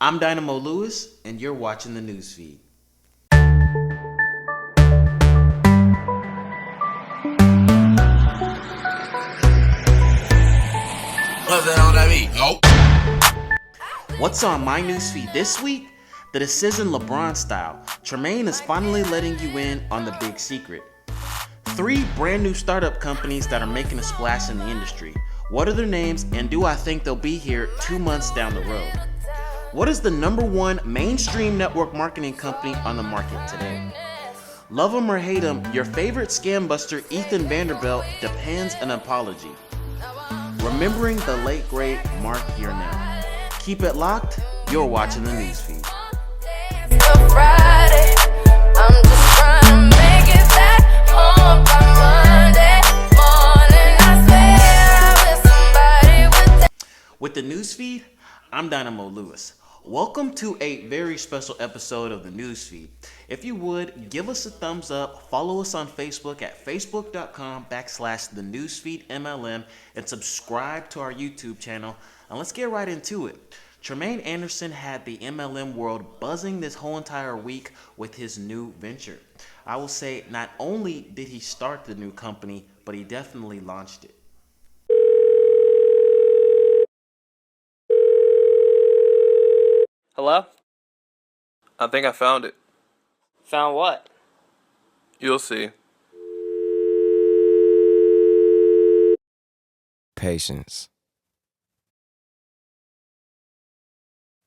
I'm Dynamo Lewis, and you're watching the newsfeed. What's that on that beat? Nope. What's on my newsfeed this week? The Decision LeBron style. Tremaine is finally letting you in on the big secret. 3 brand new startup companies that are making a splash in the industry. What are their names, and do I think they'll be here 2 months down the road? What is the #1 mainstream network marketing company on the market today? Love 'em or hate 'em, your favorite scam buster Ethan Vanderbilt depends an apology. Remembering the late great Mark Yarnell. Keep it locked, you're watching the newsfeed. With the newsfeed, I'm Dynamo Lewis. Welcome to a very special episode of the newsfeed. If you would, give us a thumbs up, follow us on Facebook at facebook.com/thenewsfeedMLM, and subscribe to our YouTube channel. And let's get right into it. Tremaine Anderson had the MLM world buzzing this whole entire week with his new venture. I will say not only did he start the new company, but he definitely launched it. Hello? I think I found it. Found what? You'll see. Patience.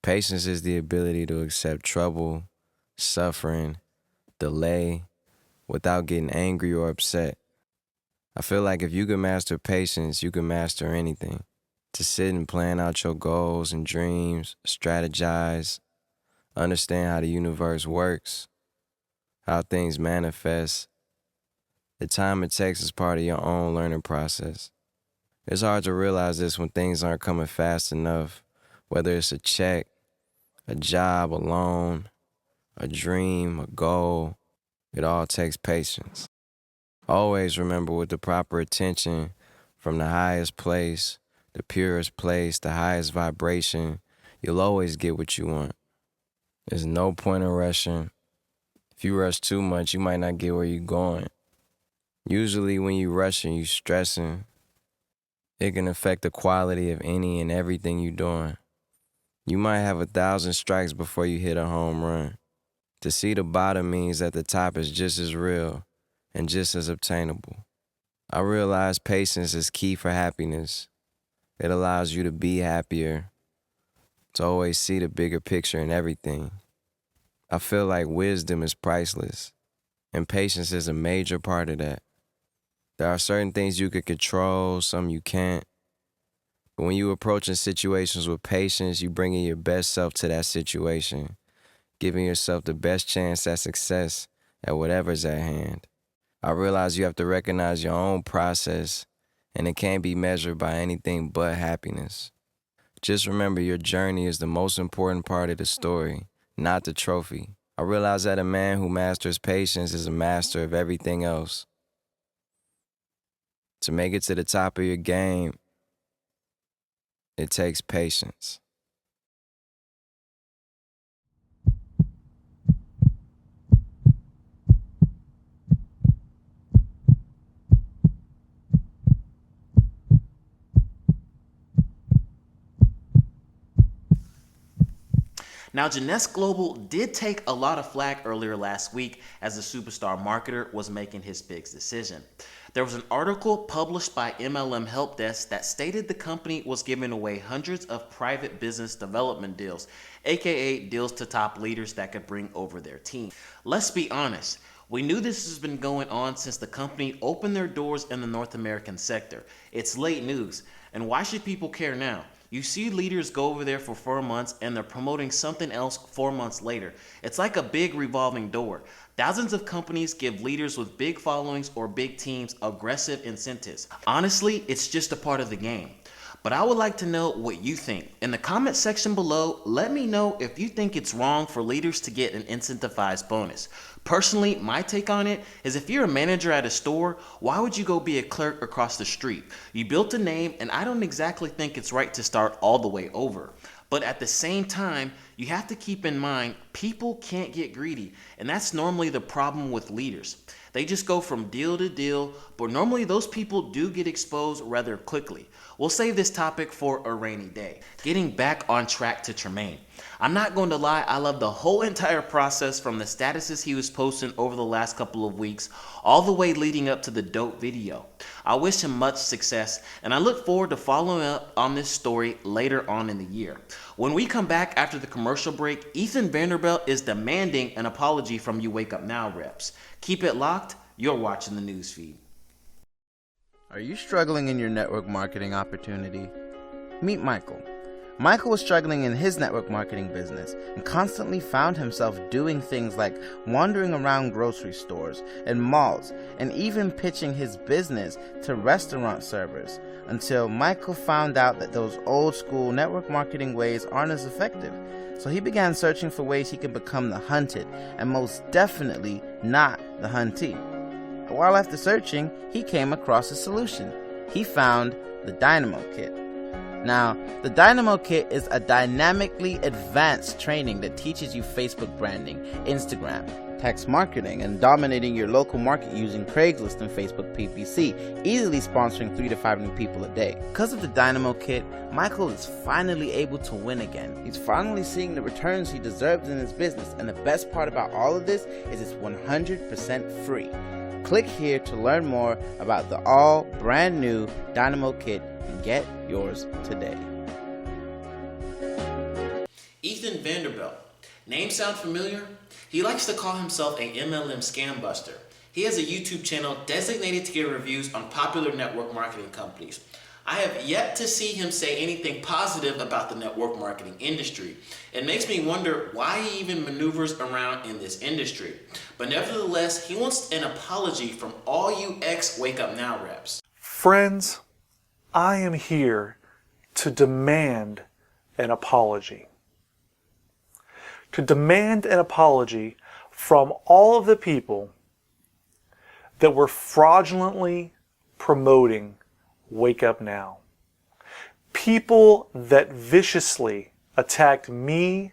Patience is the ability to accept trouble, suffering, delay, without getting angry or upset. I feel like if you can master patience, you can master anything. To sit and plan out your goals and dreams, strategize, understand how the universe works, how things manifest. The time it takes is part of your own learning process. It's hard to realize this when things aren't coming fast enough, whether it's a check, a job, a loan, a dream, a goal. It all takes patience. Always remember, with the proper attention from the highest place, the purest place, the highest vibration, you'll always get what you want. There's no point in rushing. If you rush too much, you might not get where you're going. Usually when you're rushing, you're stressing. It can affect the quality of any and everything you're doing. You might have 1,000 strikes before you hit a home run. To see the bottom means that the top is just as real and just as obtainable. I realize patience is key for happiness. It allows you to be happier, to always see the bigger picture in everything. I feel like wisdom is priceless, and patience is a major part of that. There are certain things you can control, some you can't. But when you approaching situations with patience, you bringing your best self to that situation, giving yourself the best chance at success at whatever's at hand. I realize you have to recognize your own process, and it can't be measured by anything but happiness. Just remember, your journey is the most important part of the story, not the trophy. I realize that a man who masters patience is a master of everything else. To make it to the top of your game, it takes patience. Now, Janess Global did take a lot of flack earlier last week as the superstar marketer was making his big decision. There was an article published by MLM Help Desk that stated the company was giving away hundreds of private business development deals, aka deals to top leaders that could bring over their team. Let's be honest. We knew this has been going on since the company opened their doors in the North American sector. It's late news, and why should people care now? You see leaders go over there for 4 months and they're promoting something else 4 months later. It's like a big revolving door. Thousands of companies give leaders with big followings or big teams aggressive incentives. Honestly, it's just a part of the game. But I would like to know what you think. In the comment section below, let me know if you think it's wrong for leaders to get an incentivized bonus. Personally, my take on it is if you're a manager at a store, why would you go be a clerk across the street? You built a name, and I don't exactly think it's right to start all the way over. But at the same time, you have to keep in mind people can't get greedy, and that's normally the problem with leaders. They just go from deal to deal, but normally those people do get exposed rather quickly. We'll save this topic for a rainy day. Getting back on track to Tremaine. I'm not going to lie, I love the whole entire process from the statuses he was posting over the last couple of weeks, all the way leading up to the dope video. I wish him much success, and I look forward to following up on this story later on in the year. When we come back after the commercial break, Ethan Vanderbilt is demanding an apology from you Wake Up Now reps. Keep it locked, you're watching the news feed. Are you struggling in your network marketing opportunity? Meet Michael. Michael was struggling in his network marketing business and constantly found himself doing things like wandering around grocery stores and malls and even pitching his business to restaurant servers until Michael found out that those old school network marketing ways aren't as effective. So he began searching for ways he could become the hunted and most definitely not the huntee. While after searching, he came across a solution. He found the Dynamo Kit. Now, the Dynamo Kit is a dynamically advanced training that teaches you Facebook branding, Instagram, text marketing, and dominating your local market using Craigslist and Facebook PPC, easily sponsoring 3 to 5 new people a day. Because of the Dynamo Kit, Michael is finally able to win again. He's finally seeing the returns he deserves in his business, and the best part about all of this is it's 100% free. Click here to learn more about the all brand new Dynamo Kit and get yours today. Ethan Vanderbilt. Name sound familiar? He likes to call himself a MLM scam buster. He has a YouTube channel designated to give reviews on popular network marketing companies. I have yet to see him say anything positive about the network marketing industry. It makes me wonder why he even maneuvers around in this industry. But nevertheless, he wants an apology from all you ex-Wake Up Now reps. Friends, I am here to demand an apology. To demand an apology from all of the people that were fraudulently promoting Wake Up Now. People that viciously attacked me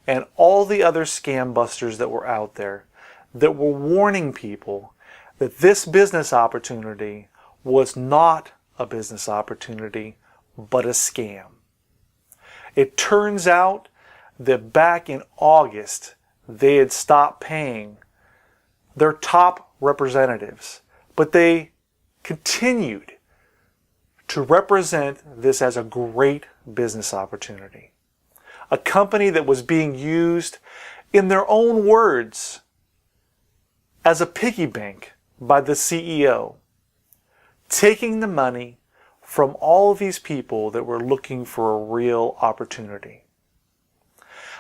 and all the other scam busters that were out there, that were warning people that this business opportunity was not a business opportunity, but a scam. It turns out that back in August, they had stopped paying their top representatives, but they continued to represent this as a great business opportunity. A company that was being used, in their own words, as a piggy bank by the CEO, taking the money from all of these people that were looking for a real opportunity.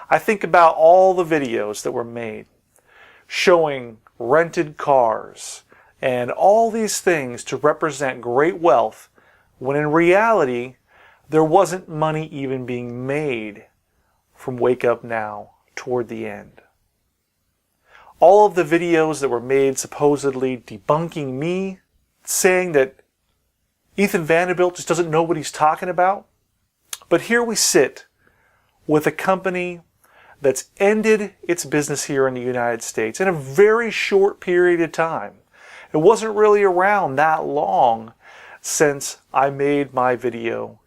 I think about all the videos that were made showing rented cars and all these things to represent great wealth, when in reality, there wasn't money even being made from Wake Up Now toward the end. All of the videos that were made supposedly debunking me, saying that Ethan Vanderbilt just doesn't know what he's talking about. But here we sit with a company that's ended its business here in the United States in a very short period of time. It wasn't really around that long since I made my video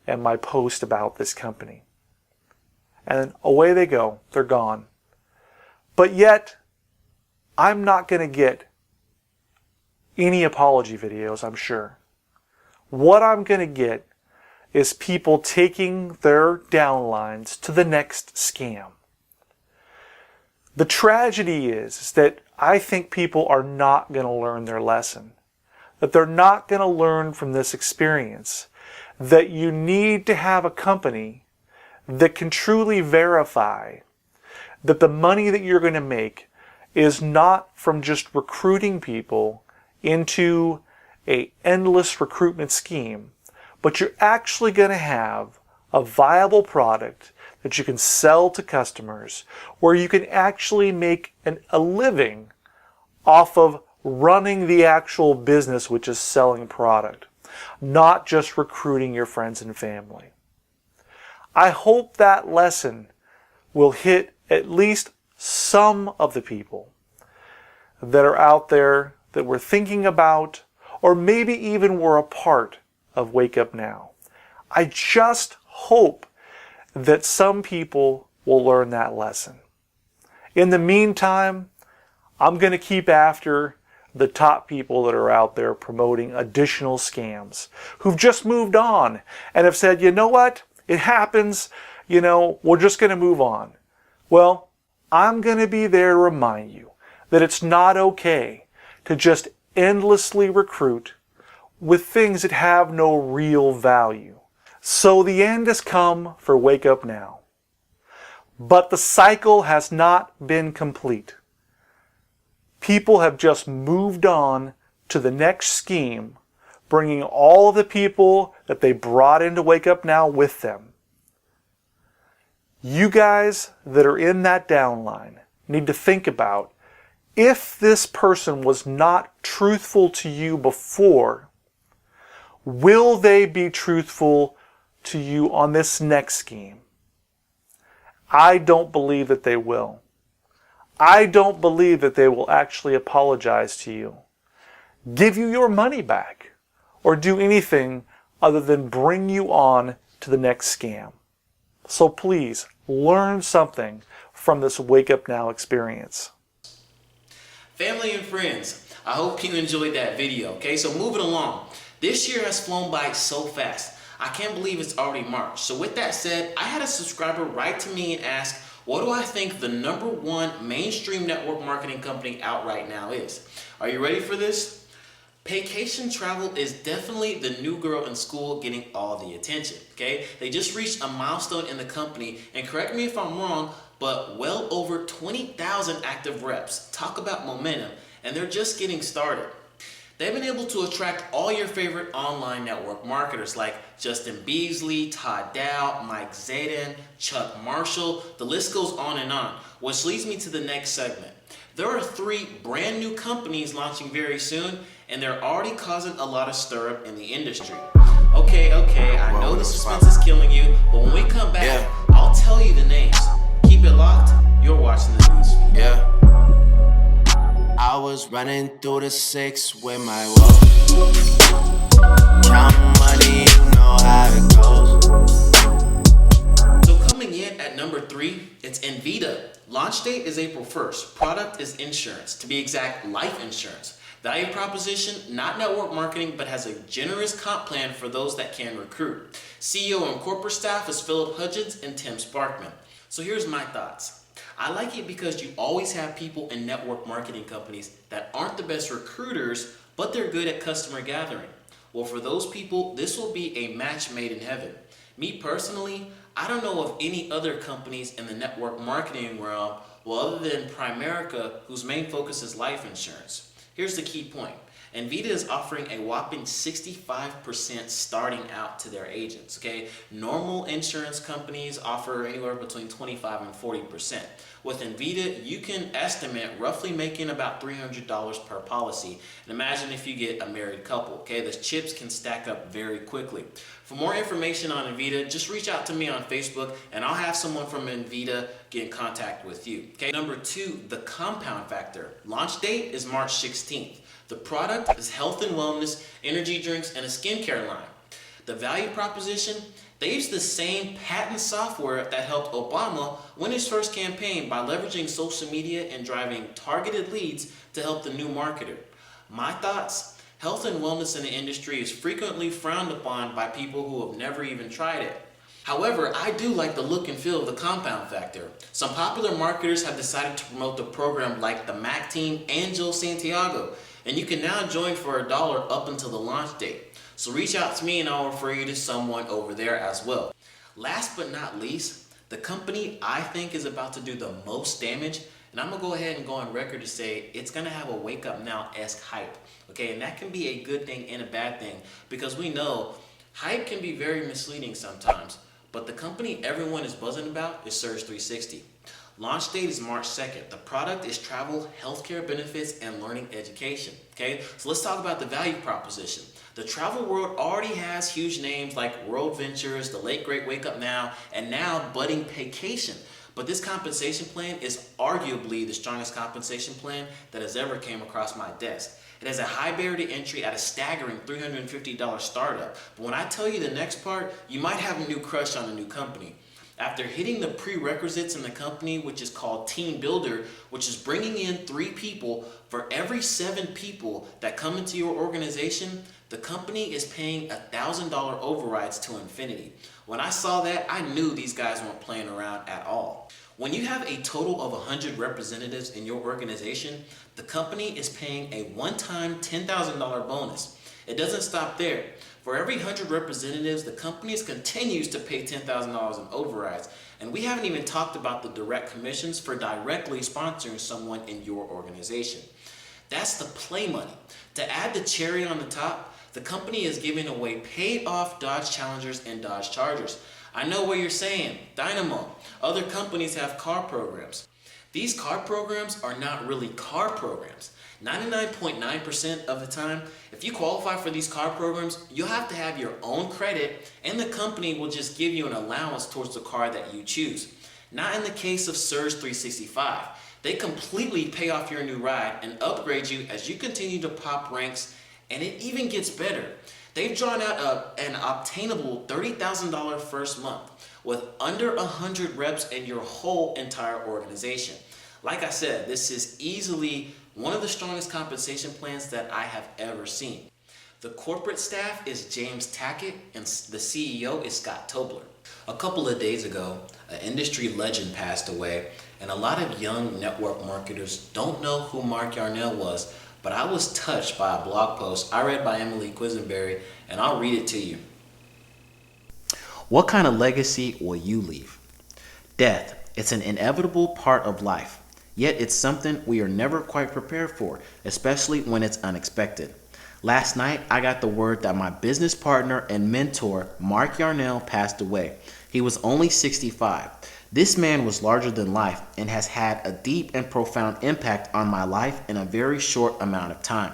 and my post about this company. And away they go. They're gone. But yet, I'm not going to get any apology videos, I'm sure. What I'm going to get is people taking their downlines to the next scam. The tragedy is that I think people are not going to learn their lesson. That they're not going to learn from this experience. That you need to have a company that can truly verify that the money that you're going to make is not from just recruiting people into an endless recruitment scheme, but you're actually going to have a viable product that you can sell to customers, where you can actually make a living off of running the actual business, which is selling product, not just recruiting your friends and family. I hope that lesson will hit at least some of the people that are out there that were thinking about, or maybe even were a part of Wake Up Now. I just hope that some people will learn that lesson. In the meantime, I'm going to keep after the top people that are out there promoting additional scams, who've just moved on and have said, you know what, it happens, we're just going to move on. Well, I'm going to be there to remind you that it's not okay to just endlessly recruit with things that have no real value. So the end has come for Wake Up Now. But the cycle has not been complete. People have just moved on to the next scheme, bringing all the people that they brought into Wake Up Now with them. You guys that are in that downline need to think about, if this person was not truthful to you before, will they be truthful to you on this next scheme? I don't believe that they will. I don't believe that they will actually apologize to you, give you your money back, or do anything other than bring you on to the next scam. So please, learn something from this Wake Up Now experience. Family and friends, I hope you enjoyed that video, okay? So moving along. This year has flown by so fast. I can't believe it's already March. So with that said, I had a subscriber write to me and ask, what do I think the #1 mainstream network marketing company out right now is? Are you ready for this? Paycation Travel is definitely the new girl in school getting all the attention, okay? They just reached a milestone in the company, and correct me if I'm wrong, but well over 20,000 active reps. Talk about momentum, and they're just getting started. They've been able to attract all your favorite online network marketers like Justin Beasley, Todd Dow, Mike Zayden, Chuck Marshall, the list goes on, which leads me to the next segment. There are 3 brand new companies launching very soon, and they're already causing a lot of stir-up in the industry. Okay, I know the suspense is killing you, but when we come back, I'll tell you the names. Keep it locked, you're watching the news feed. Yeah. I was running through the 6 with my woe. Count money, you know how it goes. So coming in at number 3, it's Envita. Launch date is April 1st. Product is insurance, to be exact, life insurance. Value proposition, not network marketing, but has a generous comp plan for those that can recruit. CEO and corporate staff is Philip Hudgens and Tim Sparkman. So here's my thoughts. I like it because you always have people in network marketing companies that aren't the best recruiters, but they're good at customer gathering. Well, for those people, this will be a match made in heaven. Me personally, I don't know of any other companies in the network marketing realm, well, other than Primerica, whose main focus is life insurance. Here's the key point. Envita is offering a whopping 65% starting out to their agents, okay? Normal insurance companies offer anywhere between 25 and 40%. With Envita, you can estimate roughly making about $300 per policy. And imagine if you get a married couple, okay? The chips can stack up very quickly. For more information on Envita, just reach out to me on Facebook and I'll have someone from Envita get in contact with you, okay? Number 2, the compound factor. Launch date is March 16th. The product is health and wellness, energy drinks, and a skincare line. The value proposition, they use the same patent software that helped Obama win his first campaign by leveraging social media and driving targeted leads to help the new marketer. My thoughts, health and wellness in the industry is frequently frowned upon by people who have never even tried it. However, I do like the look and feel of the compound factor. Some popular marketers have decided to promote the program like the Mac team and Joe Santiago. And you can now join for $1 up until the launch date. So reach out to me and I'll refer you to someone over there as well. Last but not least, the company I think is about to do the most damage, and I'm gonna go ahead and go on record to say it's gonna have a Wake Up Now-esque hype. Okay, and that can be a good thing and a bad thing because we know hype can be very misleading sometimes, but the company everyone is buzzing about is Surge 360. Launch date is March 2nd. The product is travel, healthcare benefits, and learning education. Okay, so let's talk about the value proposition. The travel world already has huge names like World Ventures, The Late Great Wake Up Now, and now Budding Vacation. But this compensation plan is arguably the strongest compensation plan that has ever came across my desk. It has a high barrier to entry at a staggering $350 startup. But when I tell you the next part, you might have a new crush on a new company. After hitting the prerequisites in the company, which is called Team Builder, which is bringing in 3 people for every 7 people that come into your organization, the company is paying $1,000 overrides to infinity. When I saw that, I knew these guys weren't playing around at all. When you have a total of 100 representatives in your organization, the company is paying a one-time $10,000 bonus. It doesn't stop there. For every 100 representatives, the company continues to pay $10,000 in overrides. And we haven't even talked about the direct commissions for directly sponsoring someone in your organization. That's the play money. To add the cherry on the top, the company is giving away paid off Dodge Challengers and Dodge Chargers. I know what you're saying, Dynamo. Other companies have car programs. These car programs are not really car programs. 99.9% of the time, if you qualify for these car programs, you'll have to have your own credit and the company will just give you an allowance towards the car that you choose. Not in the case of Surge 365. They completely pay off your new ride and upgrade you as you continue to pop ranks, and it even gets better. They've drawn out an obtainable $30,000 first month with under 100 reps in your whole entire organization. Like I said, this is easily one of the strongest compensation plans that I have ever seen. The corporate staff is James Tackett and the CEO is Scott Tobler. A couple of days ago, an industry legend passed away, and a lot of young network marketers don't know who Mark Yarnell was, but I was touched by a blog post I read by Emily Quisenberry, and I'll read it to you. What kind of legacy will you leave? Death, it's an inevitable part of life. Yet it's something we are never quite prepared for, especially when it's unexpected. Last night, I got the word that my business partner and mentor, Mark Yarnell, passed away. He was only 65. This man was larger than life and has had a deep and profound impact on my life in a very short amount of time.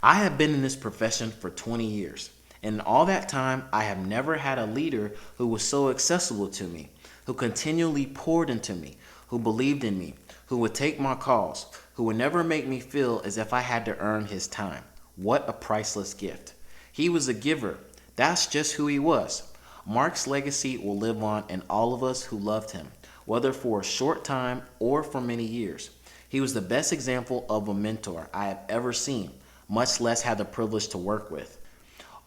I have been in this profession for 20 years, and in all that time, I have never had a leader who was so accessible to me, who continually poured into me, who believed in me, who would take my calls, who would never make me feel as if I had to earn his time. What a priceless gift. He was a giver. That's just who he was. Mark's legacy will live on in all of us who loved him, whether for a short time or for many years. He was the best example of a mentor I have ever seen, much less had the privilege to work with.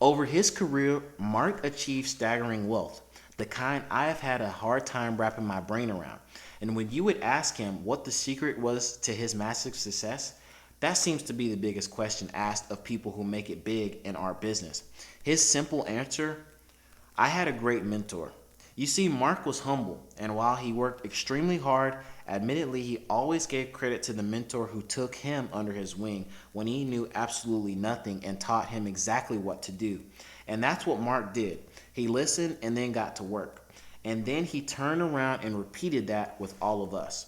Over his career, Mark achieved staggering wealth, the kind I have had a hard time wrapping my brain around. And when you would ask him what the secret was to his massive success, that seems to be the biggest question asked of people who make it big in our business. His simple answer, I had a great mentor. You see, Mark was humble, and while he worked extremely hard, admittedly, he always gave credit to the mentor who took him under his wing when he knew absolutely nothing and taught him exactly what to do. And that's what Mark did. He listened and then got to work. And then he turned around and repeated that with all of us.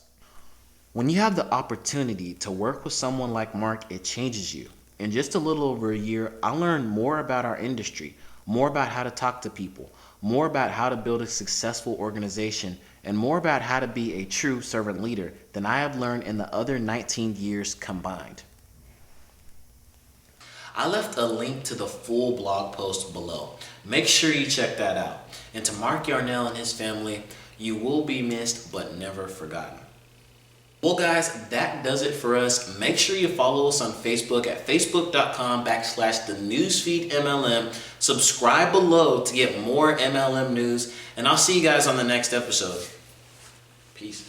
When you have the opportunity to work with someone like Mark, it changes you. In just a little over a year, I learned more about our industry, more about how to talk to people, more about how to build a successful organization, and more about how to be a true servant leader than I have learned in the other 19 years combined. I left a link to the full blog post below. Make sure you check that out. And to Mark Yarnell and his family, you will be missed but never forgotten. Well guys, that does it for us. Make sure you follow us on Facebook at facebook.com/thenewsfeedMLM. Subscribe below to get more MLM news, and I'll see you guys on the next episode. Peace.